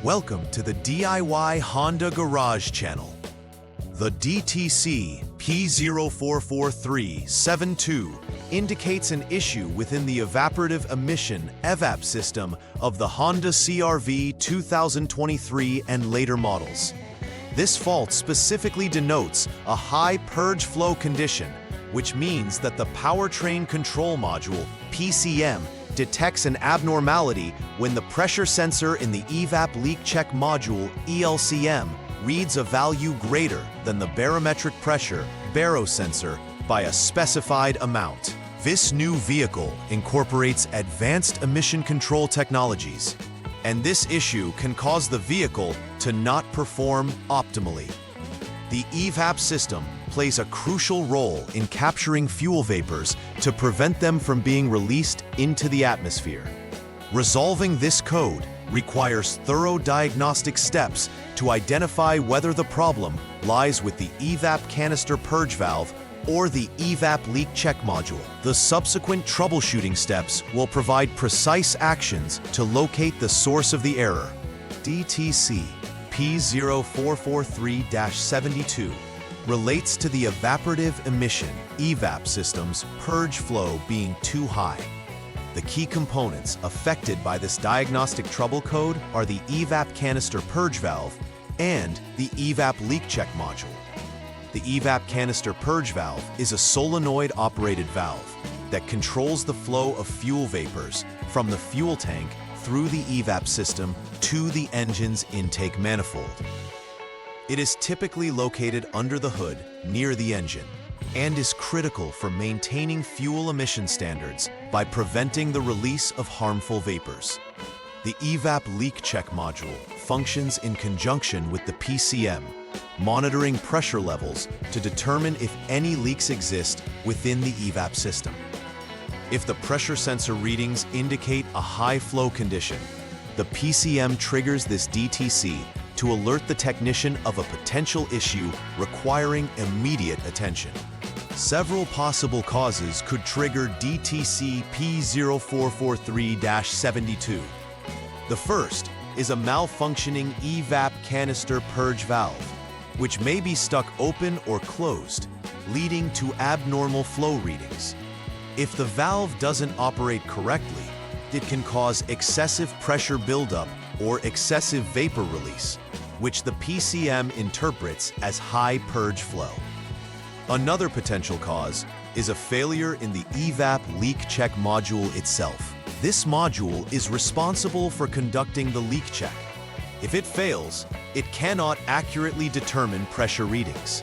Welcome to the DIY Honda Garage channel. The DTC P0443-72 indicates an issue within the evaporative emission EVAP system of the Honda CR-V 2023 and later models. This fault specifically denotes a high purge flow condition, which means that the powertrain control module, PCM, detects an abnormality when the pressure sensor in the EVAP leak check module, ELCM, reads a value greater than the barometric pressure, barosensor, by a specified amount. This new vehicle incorporates advanced emission control technologies, and this issue can cause the vehicle to not perform optimally. The EVAP system plays a crucial role in capturing fuel vapors to prevent them from being released into the atmosphere. Resolving this code requires thorough diagnostic steps to identify whether the problem lies with the EVAP canister purge valve or the EVAP leak check module. The subsequent troubleshooting steps will provide precise actions to locate the source of the error. DTC P0443-72 relates to the evaporative emission EVAP system's purge flow being too high. The key components affected by this diagnostic trouble code are the EVAP canister purge valve and the EVAP leak check module. The EVAP canister purge valve is a solenoid-operated valve that controls the flow of fuel vapors from the fuel tank through the EVAP system to the engine's intake manifold. It is typically located under the hood near the engine and is critical for maintaining fuel emission standards by preventing the release of harmful vapors. The EVAP leak check module functions in conjunction with the PCM, monitoring pressure levels to determine if any leaks exist within the EVAP system. If the pressure sensor readings indicate a high flow condition, the PCM triggers this DTC to alert the technician of a potential issue requiring immediate attention. Several possible causes could trigger DTC P0443-72. The first is a malfunctioning EVAP canister purge valve, which may be stuck open or closed, leading to abnormal flow readings. If the valve doesn't operate correctly, it can cause excessive pressure buildup or excessive vapor release, which the PCM interprets as high purge flow. Another potential cause is a failure in the EVAP leak check module itself. This module is responsible for conducting the leak check. If it fails, it cannot accurately determine pressure readings.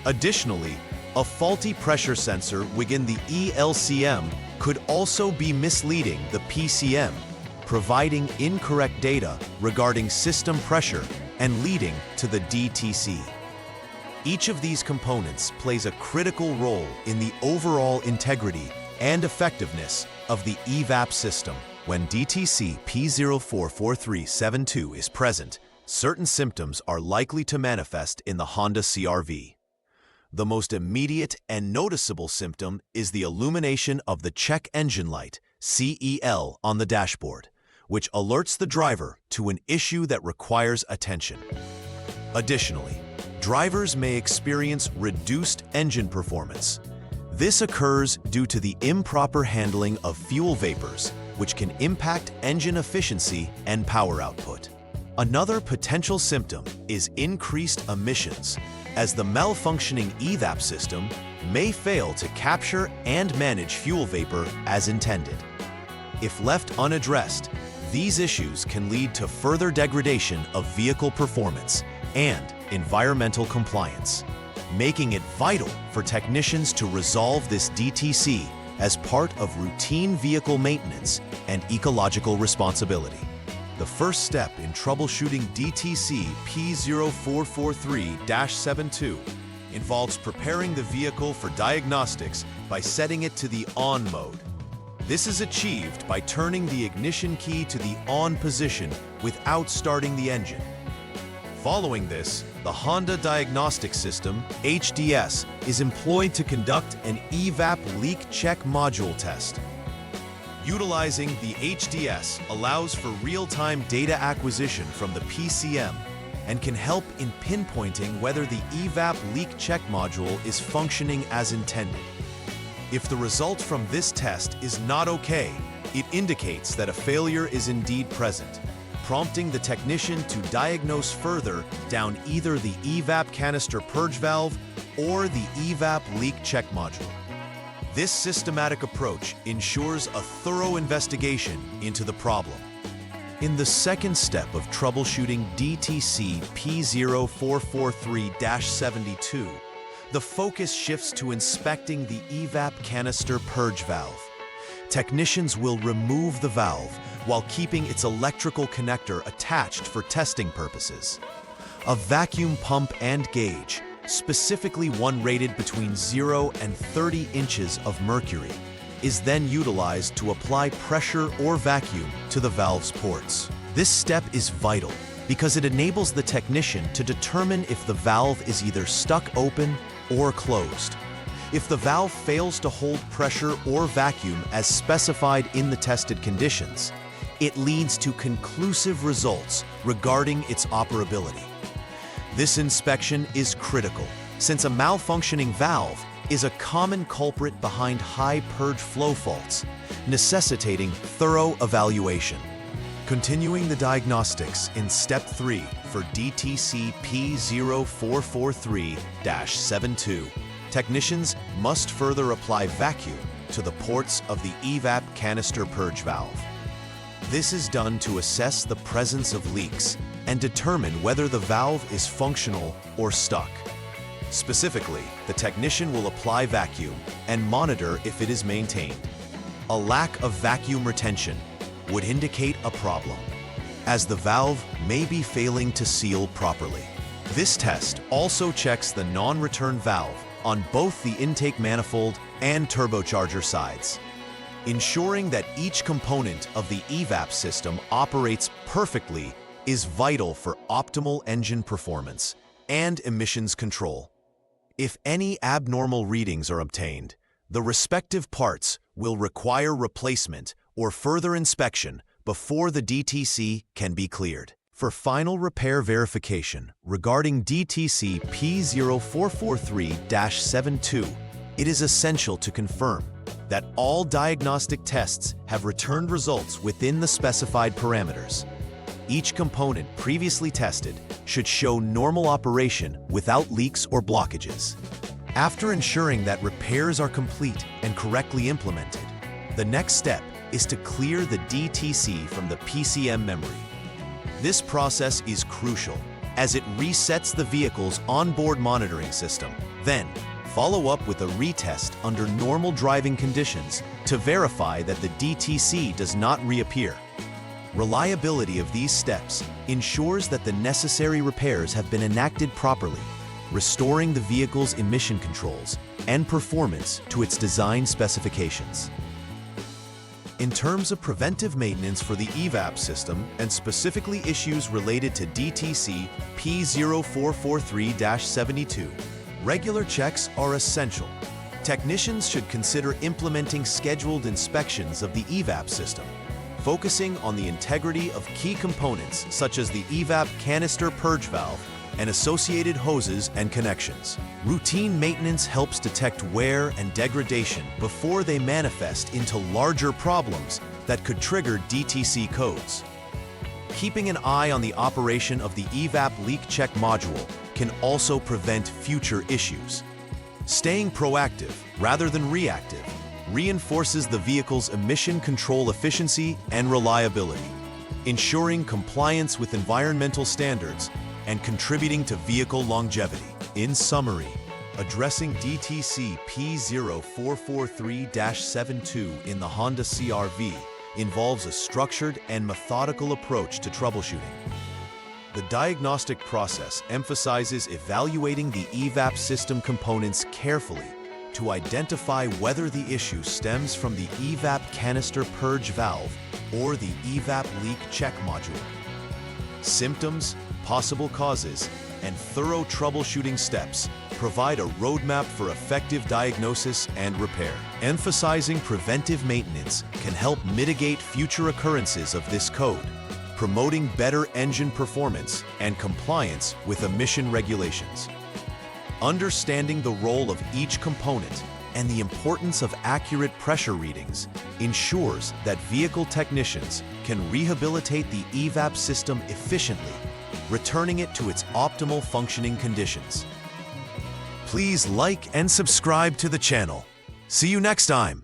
Additionally, a faulty pressure sensor within the ELCM could also be misleading the PCM, providing incorrect data regarding system pressure and leading to the DTC. Each of these components plays a critical role in the overall integrity and effectiveness of the EVAP system. When DTC P0443-72 is present, certain symptoms are likely to manifest in the Honda CR-V. The most immediate and noticeable symptom is the illumination of the check engine light, CEL, on the dashboard, which alerts the driver to an issue that requires attention. Additionally, drivers may experience reduced engine performance. This occurs due to the improper handling of fuel vapors, which can impact engine efficiency and power output. Another potential symptom is increased emissions, as the malfunctioning EVAP system may fail to capture and manage fuel vapor as intended. If left unaddressed, these issues can lead to further degradation of vehicle performance and environmental compliance, making it vital for technicians to resolve this DTC as part of routine vehicle maintenance and ecological responsibility. The first step in troubleshooting DTC P0443-72 involves preparing the vehicle for diagnostics by setting it to the on mode. This is achieved by turning the ignition key to the on position without starting the engine. Following this, the Honda Diagnostic System, HDS, is employed to conduct an EVAP leak check module test. Utilizing the HDS allows for real-time data acquisition from the PCM and can help in pinpointing whether the EVAP leak check module is functioning as intended. If the result from this test is not okay, it indicates that a failure is indeed present, prompting the technician to diagnose further down either the EVAP canister purge valve or the EVAP leak check module. This systematic approach ensures a thorough investigation into the problem. In the second step of troubleshooting DTC P0443-72, the focus shifts to inspecting the EVAP canister purge valve. Technicians will remove the valve while keeping its electrical connector attached for testing purposes. A vacuum pump and gauge, specifically one rated between 0 and 30 inches of mercury, is then utilized to apply pressure or vacuum to the valve's ports. This step is vital because it enables the technician to determine if the valve is either stuck open or closed. If the valve fails to hold pressure or vacuum as specified in the tested conditions, it leads to conclusive results regarding its operability. This inspection is critical, since a malfunctioning valve is a common culprit behind high purge flow faults, necessitating thorough evaluation. Continuing the diagnostics in Step 3 for DTC P0443-72, technicians must further apply vacuum to the ports of the EVAP canister purge valve. This is done to assess the presence of leaks and determine whether the valve is functional or stuck. Specifically, the technician will apply vacuum and monitor if it is maintained. A lack of vacuum retention would indicate a problem, as the valve may be failing to seal properly. This test also checks the non-return valve on both the intake manifold and turbocharger sides. Ensuring that each component of the EVAP system operates perfectly is vital for optimal engine performance and emissions control. If any abnormal readings are obtained, the respective parts will require replacement or further inspection before the DTC can be cleared. For final repair verification regarding DTC P0443-72, it is essential to confirm that all diagnostic tests have returned results within the specified parameters. Each component previously tested should show normal operation without leaks or blockages. After ensuring that repairs are complete and correctly implemented, the next step is to clear the DTC from the PCM memory. This process is crucial as it resets the vehicle's onboard monitoring system. Then, follow up with a retest under normal driving conditions to verify that the DTC does not reappear. Reliability of these steps ensures that the necessary repairs have been enacted properly, restoring the vehicle's emission controls and performance to its design specifications. In terms of preventive maintenance for the EVAP system and specifically issues related to DTC P0443-72, regular checks are essential. Technicians should consider implementing scheduled inspections of the EVAP system, focusing on the integrity of key components such as the EVAP canister purge valve and associated hoses and connections. Routine maintenance helps detect wear and degradation before they manifest into larger problems that could trigger DTC codes. Keeping an eye on the operation of the EVAP leak check module can also prevent future issues. Staying proactive rather than reactive reinforces the vehicle's emission control efficiency and reliability, ensuring compliance with environmental standards and contributing to vehicle longevity. In summary, addressing DTC P0443-72 in the Honda CR-V involves a structured and methodical approach to troubleshooting. The diagnostic process emphasizes evaluating the EVAP system components carefully to identify whether the issue stems from the EVAP canister purge valve or the EVAP leak check module. Symptoms, possible causes, and thorough troubleshooting steps provide a roadmap for effective diagnosis and repair. Emphasizing preventive maintenance can help mitigate future occurrences of this code, promoting better engine performance and compliance with emission regulations. Understanding the role of each component and the importance of accurate pressure readings ensures that vehicle technicians can rehabilitate the EVAP system efficiently, returning it to its optimal functioning conditions. Please like and subscribe to the channel. See you next time.